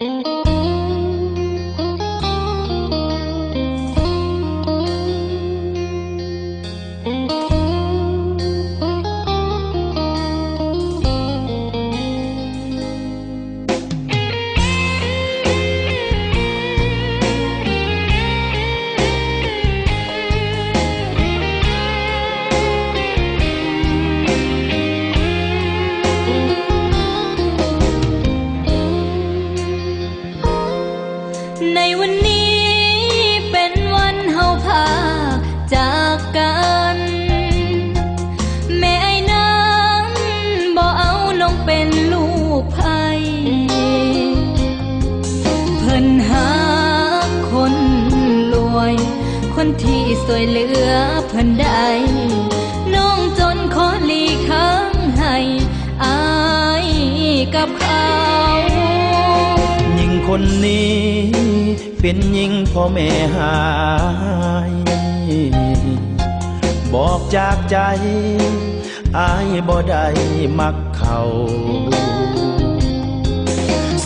ในวันนี้เป็นวันเฮาพาจากกันแม่ไอ้นั้นบ่เอาน้องเป็นลูกไผเพิ่นหาคนรวยคนที่สวยเหลือเพิ่นได้น้องจนขอหลีกทางให้อายกับเขายิ่งคนนี้เป็นยิ่งพ่อแม่หายบอกจากใจอายบ่ได้มักเขา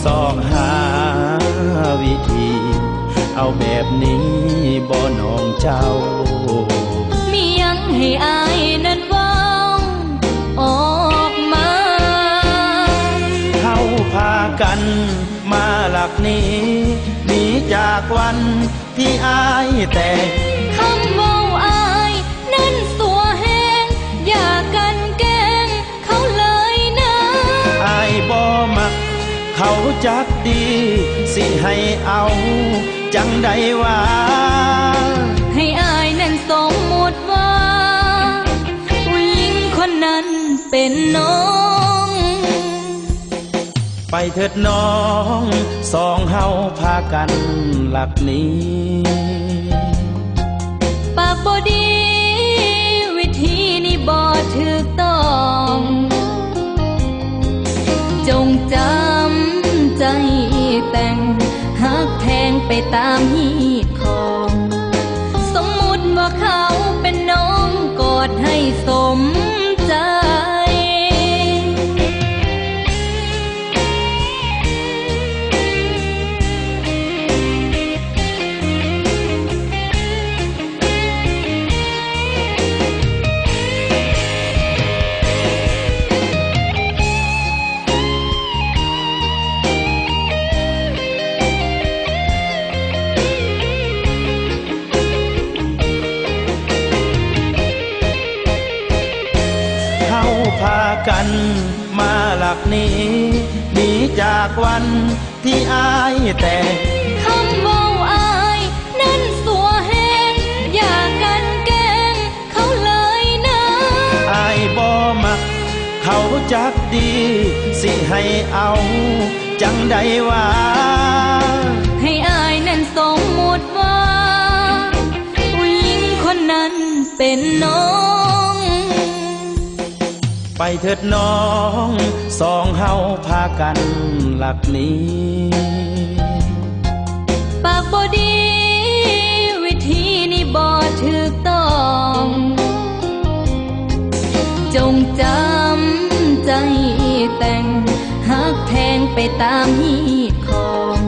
สอกหาวิธีเอาแบบนี้บ่น้องเจ้ามียังให้อายนั้นเว้าออกมาเขาพากันมาหลักนี้หนีจากวันที่อายแต่งคำเว้าอายนั้นสัวแห้งอย่ากันแกล้งเขาเลยนะอายบ่มักเขาจักดีสิให้เอาจังใดว่าให้อายนั้นสมมุติว่าผู้หญิงคนนั้นเป็นน้องไปเถิดน้องสองเฮาพากันหลักนี้ปากบ่ดีวิธีนี้บ่ถูกต้องจงจำใจแต่งหักแทงไปตามฮีดของสมมุติว่าเขาเป็นน้องกอดให้สมใจพากันมาหลักนี้หนีจากวันที่อายแต่งคำเว้าอายนั้นสัวแห้งอย่ากันแกล้งเขาเลยนะอายบ่มักเขาจักดีสิให้เอาจังใดว่าให้อายนั้นสมมุติว่าผู้หญิงคนนั้นเป็นน้องไปเถิดน้องสองเฮาพากันหลักนี้ปากบ่ดีวิธีนี้บ่ถูกต้องจงจำใจแต่งหักแทงไปตามฮีดของ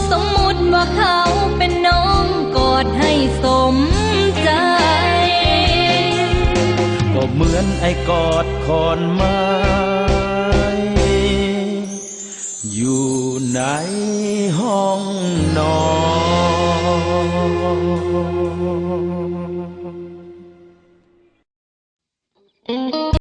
สมมุติว่าเขาเป็นน้องกอดให้สมใจก็เหมือนไอ้กอดขอนไม้อยู่ในห้องนอน